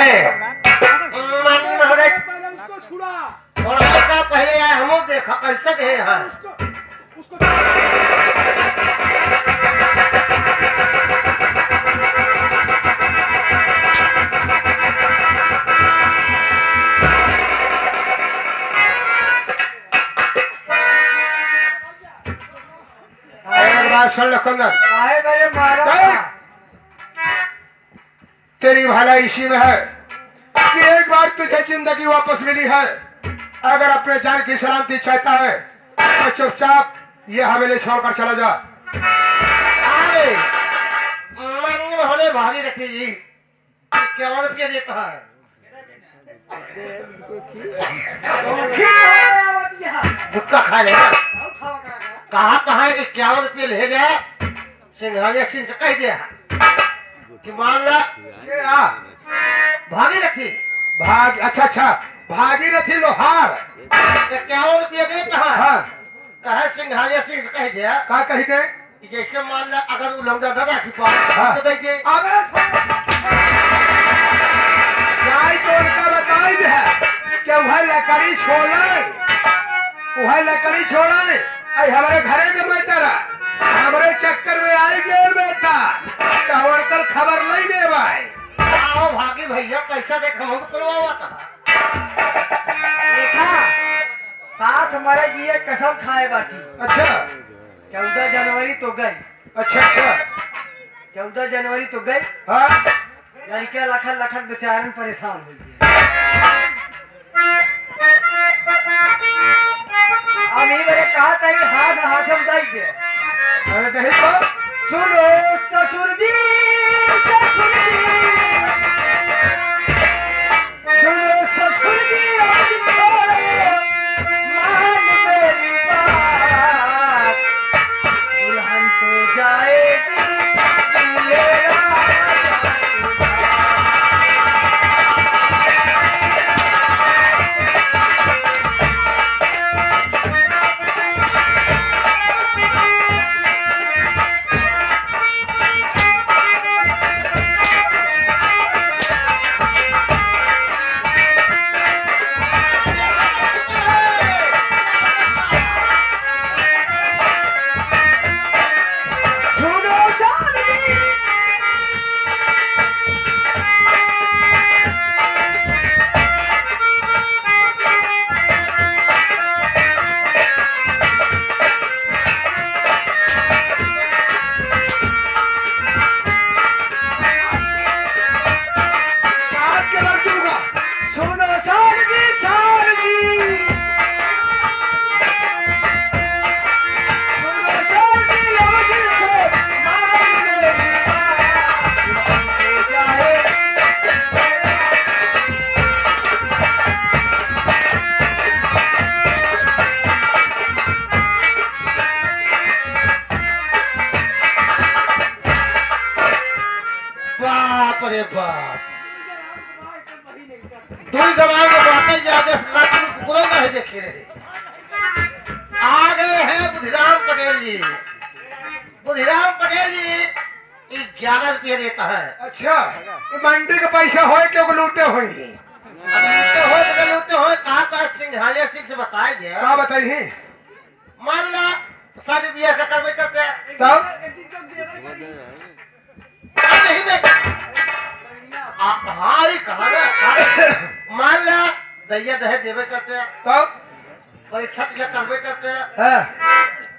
है पहले उसको छुड़ा। थोड़ा सा पहले आए हम देखा कैसे गए हैं उसको एक बात सुन लो कुंदन, काहे मेरे मारा? तेरी भलाई इसी में है कि एक बार तुझे जिंदगी वापस मिली है। अगर अपने जान की सलामती चाहता है तो चुपचाप ये हवेली छोड़कर चला जा। अरे मंगल होने भागी रखी जी क्या रुपये देता है? गुटखा खा लेगा। कहा 51 रुपये ले गया सिंघानिया सिंह से कह दिया कि मान ला भागी रखी भाग अच्छा भागी रखी लोहार 51 रुपये गए कहा? हाँ कहे सिंघानिया सिंह से कह दिया। कहा कही गए जैसे मान ला अगर उलंगा दादा की पास तो देखिए तो उनका बताई है कि वह लकड़ी छोड़े हमारे घरे के बेटा हमारे चक्कर में आई गए बेटा कल खबर नहीं दे भाई आओ भागी भैया कैसा देखा हम करवा था देखा साथ हमारे लिए कसम खाए बाटी। अच्छा 14 जनवरी तो गई। अच्छा 14 जनवरी तो गई। हाँ लड़के लखन बेचारन परेशान हो गए। अब ये मेरे कहा था कि हाथ हम जाई दे। अरे नहीं तो सुनो ससुर जी सुनो ससुर जी मान मेरी बात दुल्हन तो जाएगी मेरा अरे बाप दुई गवार के बातें ज्यादा कुकुरों का ही देखे रहे। आ गए हैं बुधिराम पटेल जी। बुधिराम पटेल जी 11 रुपये देता है। अच्छा मंडी के पैसे हो क्यों लूटे हो कहा सिंघानिया सिंह से बताया गया। क्या बताइए? मान ला शादी ब्याह का करवे करते तब हाँ ही कहा मान ला दैया दहेज देवे करते हैं तब परीक्षा करवे करते हैं।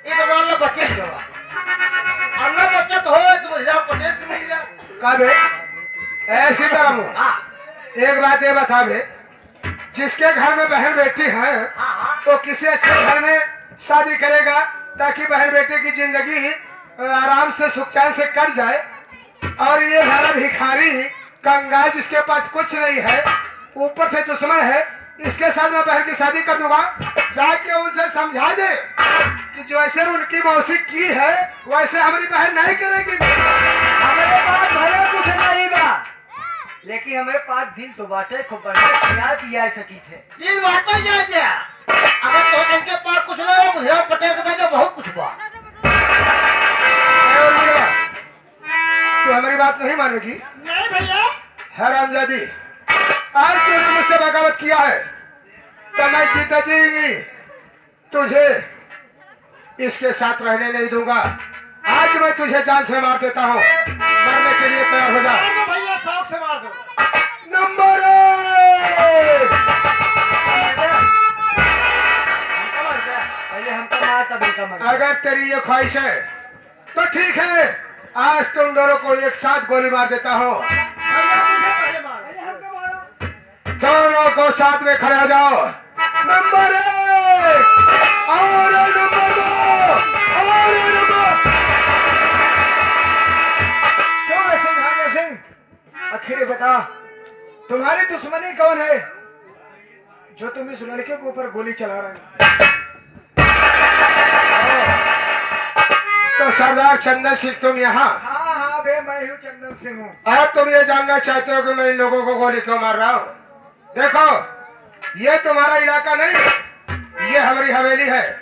ये तो मान लो बच्चे अन्ना बच्चा तो हो तो पटेल से मिल जाए कब ऐसी तरह एक बात ये बता दे जिसके घर में बहन बेटी है तो किसी अच्छे घर में शादी करेगा ताकि बहन बेटे की जिंदगी आराम से सुख चैन से कट जाए। और ये सारा भिखारी कंगाल जिसके पास कुछ नहीं है ऊपर से दुश्मन है इसके साथ मैं बहन की शादी कर दूंगा। जाके उनसे समझा दे कि जैसे उनकी मौसी की है वैसे हमारी बहन नहीं करेगी। हमारे पास भले कुछ नहीं बा लेकिन हमारे पास दिल तो बाटे खूब बढ़िया पिया सकी थे। ये बात तो जाए जा अगर तो उनके पास कुछ नहीं हो मुझे पटेल का बहुत कुछ बा। तू हमारी बात नहीं मानेगी? नहीं भैया। हैरामजादी आज तूने मुझसे बगावत किया है तो मैं जीता जी तुझे इसके साथ रहने नहीं दूंगा। आज मैं तुझे जान से मार देता हूँ, मरने के लिए तैयार हो जा। तो भैया शौक से मार दो। नंबर 1 पहले हमको मार तब इनका मर। अगर तेरी ये ख्वाहिश है तो ठीक है, आज तुम दोनों को एक साथ गोली मार देता हूँ। भैया मुझे पहले मार। पहले हमको मारो। दोनों को साथ में खड़े हो जाओ। नंबर 1 और नंबर 2 और नंबर। क्यों है सिंह हानिया सिंह? आखिर ये बता, तुम्हारी दुश्मनी कौन है जो तुम इस लड़के के ऊपर गोली चला रहे हो? तो सरदार चंदन सिंह तुम यहाँ, हाँ हाँ बे, मैं हूँ चंदन सिंह हूँ। अब तुम ये जानना चाहते हो कि मैं इन लोगों को गोली क्यों मार रहा हूँ? देखो, ये तुम्हारा इलाका नहीं, ये हमारी हवेली है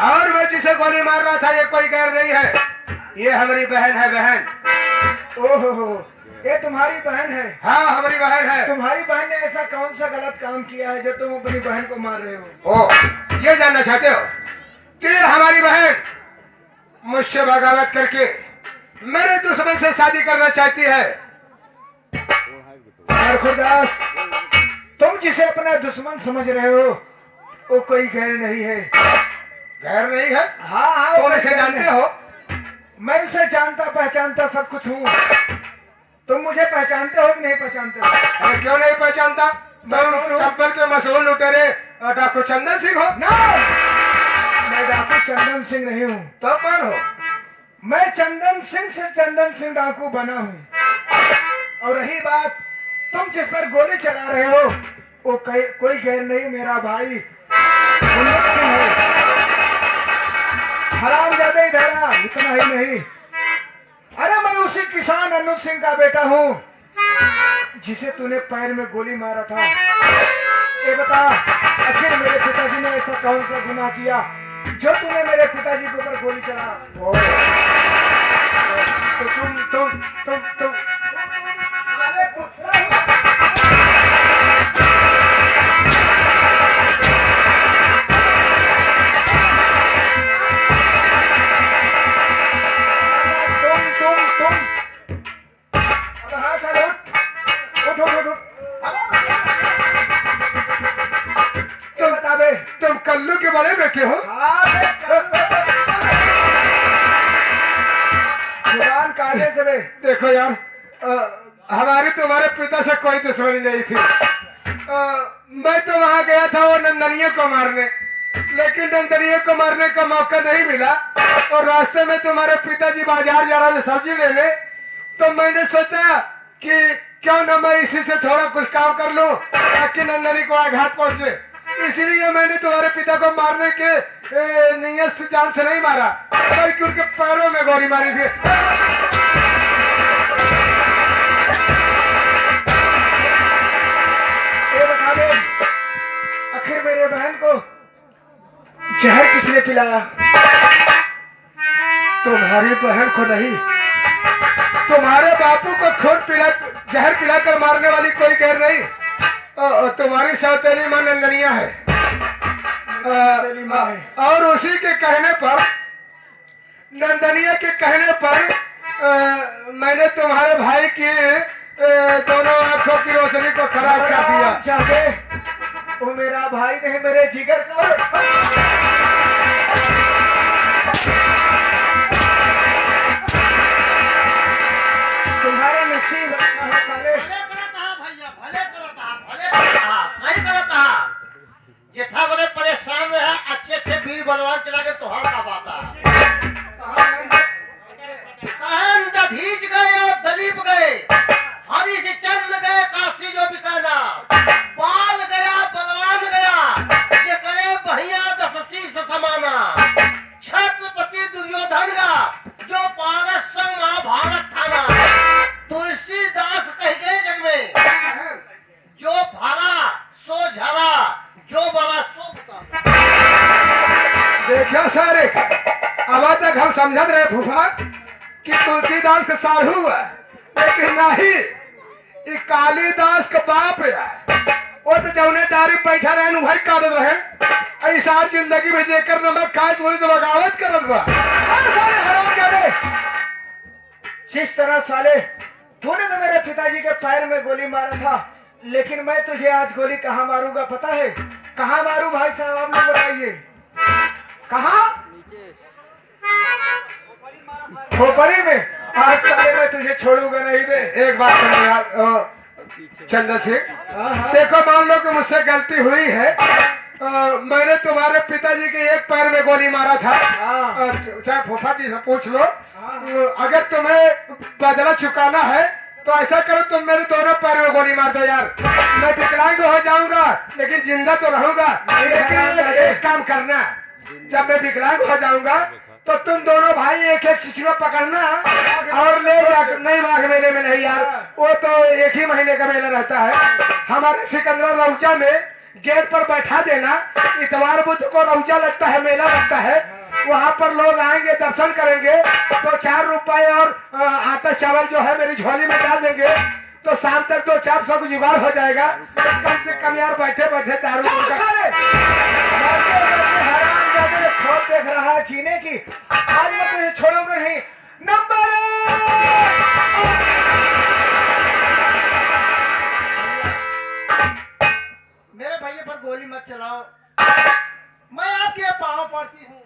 और मैं जिसे गोली मार रहा था ये कोई गैर नहीं है, ये हमारी बहन है। बहन। ओहो, ये तुम्हारी बहन है? हाँ, हमारी बहन है। तुम्हारी बहन ने ऐसा कौन सा गलत काम किया है जो तुम अपनी बहन को मार रहे हो? ओ, ये जानना चाहते हो कि हमारी बहन मुझसे बगावत करके मेरे दुश्मन से शादी करना चाहती है। खुदास, तुम जिसे अपना दुश्मन समझ रहे हो वो कोई गैर नहीं है। गैर नहीं है? हाँ हाँ, तुम इसे जानते हो? मैं उसे जानता पहचानता सब कुछ हूँ। तुम मुझे पहचानते हो कि नहीं पहचानते हो? अरे क्यों नहीं पहचानता? तुम चंपल के मशहूर लुटेरे डाकू चंदन सिंह हो ना, मैं डाकू चंदन सिंह नहीं हूँ। तो कौन हो? मैं चंदन सिंह से चंदन सिंह डाकू बना हूँ। और रही बात तुम जिस पर गोली चला रहे हो वो कोई गैर नहीं, मेरा भाई गुल्लक सिंह है। हरामजादे धरा, इतना ही नहीं, अरे मैं उसी किसान अनु सिंह का बेटा हूँ जिसे तूने पैर में गोली मारा था। ये बता, आखिर मेरे पिताजी ने ऐसा कौन सा गुनाह किया जो तूने मेरे पिताजी के ऊपर गोली चला? तो तुम अरे कुत्ता हूँ। अब हाँ सर, उठ उठ उठ उठ। क्या बता बे? तुम कल्लू के बड़े बेटे हो? जुबान काले से बे। देखो यार, हमारी तुम्हारे पिता से कोई दुश्मनी नहीं थी। मैं तो वहां गया था वो नंदनिया को मारने, लेकिन नंदनिया को मारने का मौका नहीं मिला और रास्ते में तुम्हारे पिताजी बाजार जा रहे थे सब्जी लेने, तो मैंने सोचा कि क्यों ना मैं इसी से थोड़ा कुछ काम कर लूं ताकि नंदनी को आघात पहुंचे। इसलिए मैंने तुम्हारे पिता को मारने के नियत से जान से नहीं मारा, बल्कि उनके पैरों में गोली मारी थी। ये बता दे, आखिर मेरे बहन को जहर किसने पिलाया? तुम्हारी बहन को नहीं, तुम्हारे बापू को खून जहर पिलाकर मारने वाली कोई गैर नहीं। तुम्हारी सौतेली मां नंदनिया है। और उसी के कहने पर, नंदनिया के कहने पर मैंने तुम्हारे भाई की दोनों आंखों की रोशनी को खराब कर दिया। चाहते वो मेरा भाई नहीं, मेरे जिगर का। तुम्हारे नसीब अच्छा है साले। भले करता है भैया, भले करता है, भले करता है, सही करता है। जेठा बड़े परेशान रहे, अच्छे अच्छे वीर बलवान चला के तोहर का बात है। कहन दधीच गए, दलीप गए, हरिश्चंद्र गए, काशी जो बिकाना, बाल गया, बलवान गया, ये करे बढ़िया दशसी से समाना, छत्रपति दुर्योधन का जो पारस संग महाभारत थाना, तुलसीदास कह गए जग में, जो भरा सो झरा, जो बड़ा सो बता। देखियो सर, अब तक हम समझत रहे फूफा कि तुलसीदास का साढ़ू है, लेकिन नहीं, ये कालिदास का बाप है। वो तो जौने दारू बैठा रहे वही काटत रहे। ऐसा जिंदगी में जेकर नमक खाए सोई तो बगावत करत बा। अरे साले हरामजादे, जिस तरह साले तूने तो मेरे पिताजी के पैर में गोली मारा था, लेकिन मैं तुझे आज गोली कहाँ मारूंगा पता है? कहाँ मारूं भाई साहब, आप लोग बताइए। कहाँ? खोपड़ी में। आज साले मैं तुझे छोड़ूंगा नहीं बे। एक बात सुनो यार चंदन सिंह, देखो मान लो कि मुझसे गलती हुई है। मैंने तुम्हारे पिताजी के एक पैर में गोली मारा था। चाहे फूफा जी से पूछ लो। अगर तुम्हें बदला चुकाना है तो ऐसा करो, तुम मेरे दोनों पैर में गोली मार दो यार। मैं विकलांग हो जाऊंगा लेकिन जिंदा तो रहूंगा। लेकिन एक काम करना, जब मैं विकलांग हो जाऊंगा तो तुम दोनों भाई एक एक चिचुआ पकड़ना और ले जा। नहीं माघ मेले में नहीं यार, वो तो एक ही महीने का मेला रहता है। हमारे सिकंदरा रौजा में गेट पर बैठा देना। इतवार बुध को रौजा लगता है, मेला लगता है। वहाँ पर लोग आएंगे, दर्शन करेंगे तो 4 रुपए और आटा चावल जो है मेरी झोली में डाल देंगे, तो शाम तक 200-400 का जुगाड़ हो जाएगा। कम से कम यार बैठे बैठे दारू खोप देख रहा है जीने की। आज मैं तुझे छोड़ूंगा नहीं। नंबर 1। मेरे भैया पर गोली मत चलाओ, मैं आपके पाँव पड़ती हूँ।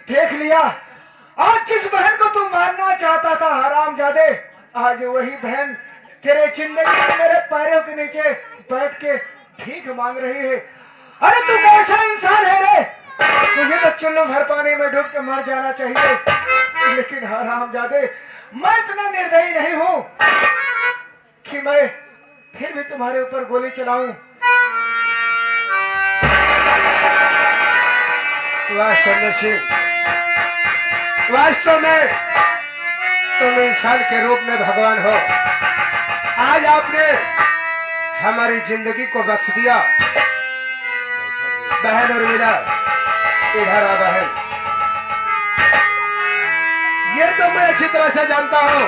देख लिया, आज जिस बहन को तू मारना चाहता था हरामजादे, आज वही बहन तेरे जिंदगी में मेरे पैरों के नीचे बैठ के भीख मांग रही है। अरे तू कैसा इंसान है रे? तुझे तो चुल्लू भर पानी में डूब के मर जाना चाहिए। लेकिन हरामजादे, मैं इतना निर्दयी नहीं हूँ कि मैं फिर भी तुम्हारे ऊपर गोली चलाऊं। वाह चंद्र सिंह, वास्तव में तुम इंसान के रूप में भगवान हो। आज आपने हमारी जिंदगी को बख्श दिया। बहन और मिला, इधर आ बहन। ये तो मैं अच्छी तरह से जानता हूँ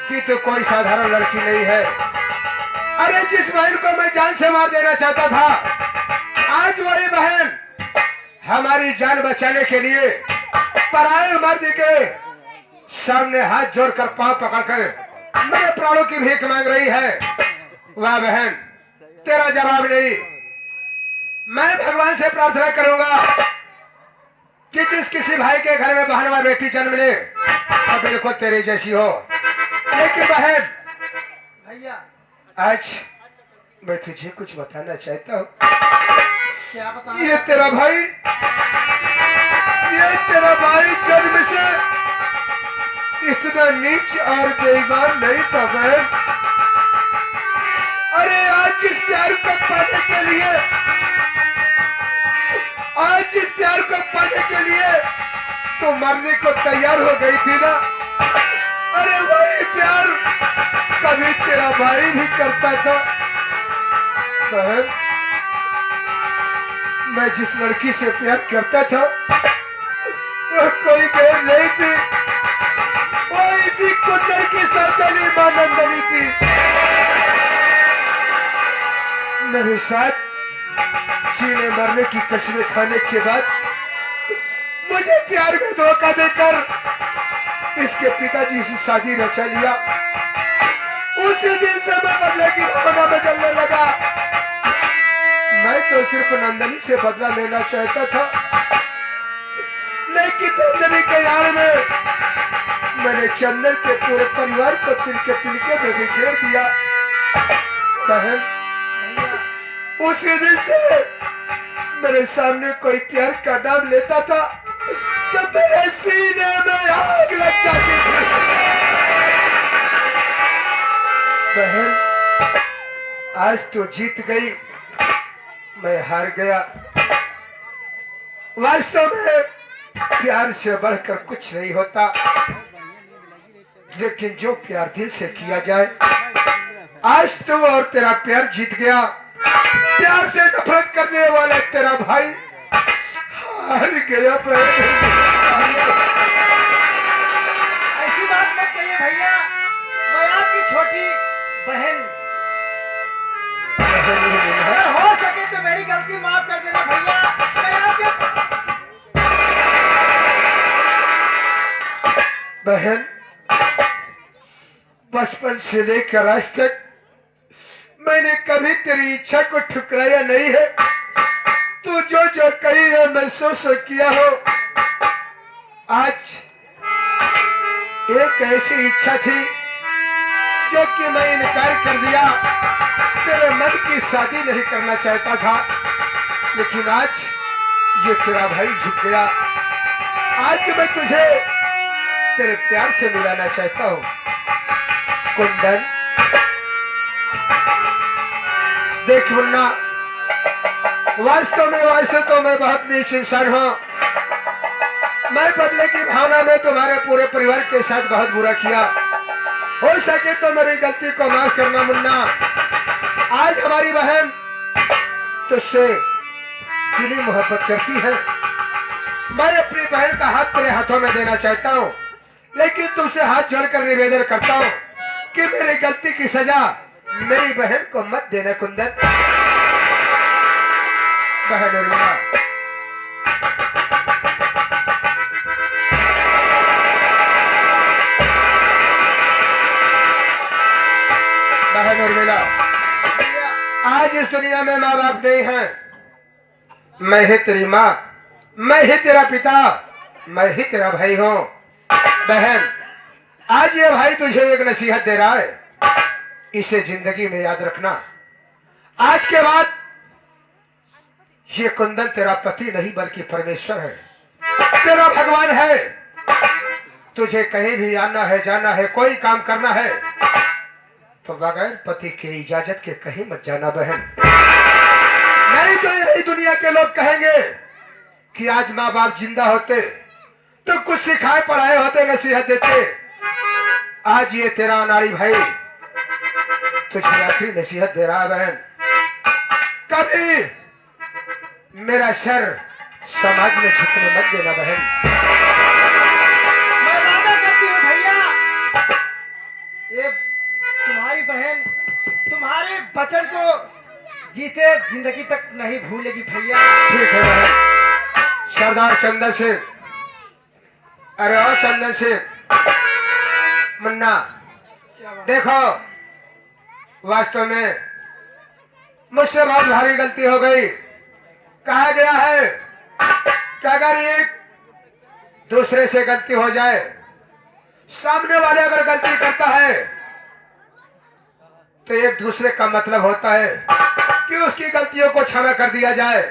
कि तू कोई साधारण लड़की नहीं है। अरे जिस बहन को मैं जान से मार देना चाहता था, आज वही बहन हमारी जान बचाने के लिए पराये मर्द के सामने हाथ जोड़कर पांव पकड़कर मेरे प्राणों की भीख मांग रही है। वाह बहन, तेरा जवाब नहीं। मैं भगवान से प्रार्थना करूंगा कि जिस किसी भाई के घर में बहन व बेटी जन्म ले तो बिल्कुल तेरी जैसी हो। लेकिन बहन भैया, आज मैं तुझे कुछ बताना चाहता हूँ। क्या बताऊं? ये तेरा भाई जन्म से इतना नीच और बेईमान नहीं था बहन। अरे आज जिस प्यार को पाने के लिए, तो मरने को तैयार हो गई थी ना। अरे वही प्यार कभी तेरा भाई भी करता था बहन। मैं जिस लड़की से प्यार करता था वह कोई गैर नहीं थी, वो इसी कुंदर की सौतेली मां नंदनी थी। मेरे साथ जीने मरने की कसमें खाने के बाद मुझे प्यार में धोखा देकर इसके पिताजी से शादी रचा लिया। उसी दिन से मैं बदले की भावना में जलने लगा। मैं तो सिर्फ नंदनी से बदला लेना चाहता था, लेकिन नंदनी के यार में मैंने चंदन के पूरे परिवार को तिनके में बिखेर दिया। बहन, उसी दिन से मेरे सामने कोई प्यार का नाम लेता था तो मेरे सीने में आग लग जाती थी। बहन, आज तो जीत गई, मैं हार गया। वास्तव में प्यार से बढ़कर कुछ नहीं होता, लेकिन जो प्यार दिल से किया जाए, आज तू और तेरा प्यार जीत गया। प्यार से नफरत करने वाला तेरा भाई हार गया। ऐसी बात मत बहन, बचपन से लेकर आज तक मैंने कभी तेरी इच्छा को ठुकराया नहीं है। तू जो जो कही है मैं सो किया हो। आज एक ऐसी इच्छा थी जो कि मैं इनकार कर दिया। तेरे मन की शादी नहीं करना चाहता था, लेकिन आज ये तेरा भाई झुक गया। आज मैं तुझे तेरे प्यार से मिलाना चाहता हूँ। कुंदन, देख मुन्ना, वास्तव में वैसे तो मैं बहुत नीच इंसान हूँ। मैं बदले की भावना में तुम्हारे पूरे परिवार के साथ बहुत बुरा किया। हो सके तो मेरी गलती को माफ करना मुन्ना। आज हमारी बहन तुझसे दिली मोहब्बत करती है। मैं अपनी बहन का हाथ तेरे हाथों में देना चाहता हूँ, लेकिन तुमसे हाथ जोड़कर निवेदन करता हूँ कि मेरी गलती की सजा मेरी बहन को मत देना कुंदन। बहन उर्मिला, बहन उर्मिला, आज इस दुनिया में माँ बाप नहीं है। मैं ही तेरी माँ, मैं ही तेरा पिता, मैं ही तेरा भाई हूँ। बहन, आज ये भाई तुझे एक नसीहत दे रहा है, इसे जिंदगी में याद रखना। आज के बाद ये कुंदन तेरा पति नहीं बल्कि परमेश्वर है, तेरा भगवान है। तुझे कहीं भी आना है, जाना है, कोई काम करना है तो बगैर पति की इजाजत के कहीं मत जाना बहन। नहीं तो यही दुनिया के लोग कहेंगे कि आज माँ बाप जिंदा होते तो कुछ सिखाए पढ़ाए होते, नसीहत देते। आज ये तेरा अनाड़ी भाई तुझे आखिरी नसीहत दे रहा है बहन। कभी मेरा सर समाज में झुकने मत देना बहन। मैं वादा करती हूँ भैया, ये तुम्हारी बहन तुम्हारे वचन को जीते जिंदगी तक नहीं भूलेगी भैया। ठीक है बहन। सरदार चंदन सिंह, अरे ओ चंदन सिंह, मुन्ना, देखो वास्तव में मुझसे बहुत भारी गलती हो गई। कहा गया है कि अगर एक दूसरे से गलती हो जाए, सामने वाले अगर गलती करता है तो एक दूसरे का मतलब होता है कि उसकी गलतियों को क्षमा कर दिया जाए।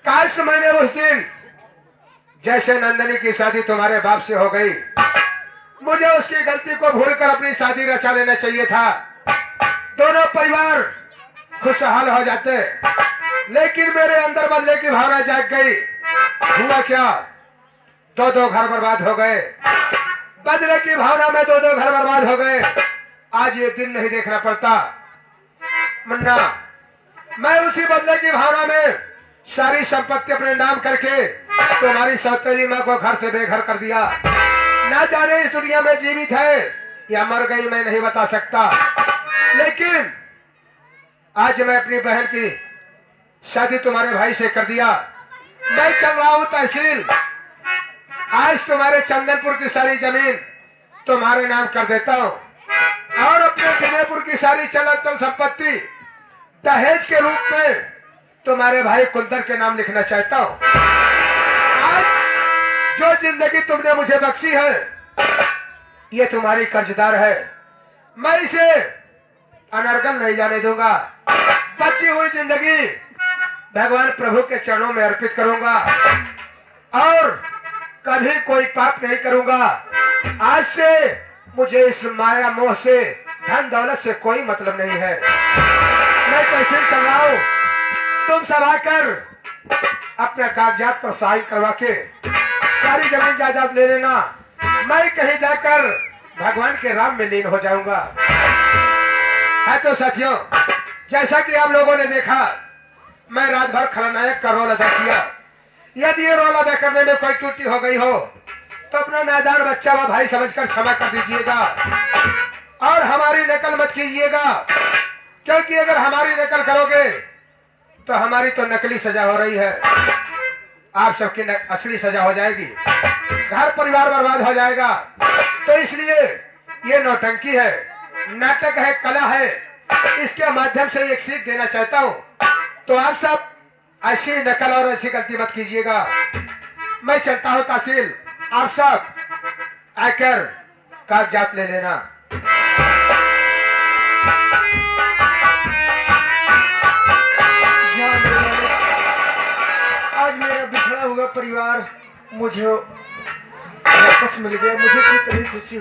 काश मैंने उस दिन जैसे नंदनी की शादी तुम्हारे बाप से हो गई, मुझे उसकी गलती को भूलकर अपनी शादी रचा लेना चाहिए था। दोनों परिवार खुशहाल हो जाते, लेकिन मेरे अंदर बदले की भावना जाग गई। हुआ क्या, दो घर बर्बाद हो गए। बदले की भावना में दो घर बर्बाद हो गए। आज ये दिन नहीं देखना पड़ता मुन्ना। मैं उसी बदले की भावना में सारी संपत्ति अपने नाम करके तुम्हारी सौतेली माँ को घर से बेघर कर दिया। ना जाने इस दुनिया में जीवित है या मर गई, मैं नहीं बता सकता, लेकिन आज मैं अपनी बहन की शादी तुम्हारे भाई से कर दिया। मैं चल रहा हूं तहसील, आज तुम्हारे चंदनपुर की सारी जमीन तुम्हारे नाम कर देता हूं और अपने विनयपुर की सारी चल अचल संपत्ति दहेज के रूप में तुम्हारे भाई कुंदन के नाम लिखना चाहता हूं। आज जो जिंदगी तुमने मुझे बख्शी है, ये तुम्हारी कर्जदार है। मैं इसे अनर्गल नहीं जाने दूंगा। बची हुई जिंदगी भगवान प्रभु के चरणों में अर्पित करूंगा और कभी कोई पाप नहीं करूंगा। आज से मुझे इस माया मोह से, धन दौलत से कोई मतलब नहीं है। मैं तहसील चल रहा हूं, तुम सब आकर अपने कागजात पर साइन करवा के सारी जमीन जायदाद ले लेना। मैं कहीं जाकर भगवान के राम में लीन हो जाऊंगा। है तो साथियों, जैसा कि आप लोगों ने देखा, मैं रात भर खलनायक का रोल अदा किया। यदि ये रोल अदा करने में कोई त्रुटि हो गई हो तो अपना नादान बच्चा व भाई समझकर क्षमा कर दीजिएगा और हमारी नकल मत कीजिएगा, क्योंकि अगर हमारी नकल करोगे तो हमारी तो नकली सजा हो रही है, आप सबकी असली सजा हो जाएगी। घर परिवार बर्बाद हो जाएगा। तो इसलिए ये नौटंकी है, नाटक है, कला है। इसके माध्यम से एक सीख देना चाहता हूँ। तो आप सब ऐसी नकल और ऐसी गलती मत कीजिएगा। मैं चलता हूँ तहसील, आप सब आकर कागजात ले लेना। आज मेरा बिखरा हुआ परिवार मुझे वापस मिल गया। मुझे कितनी खुशी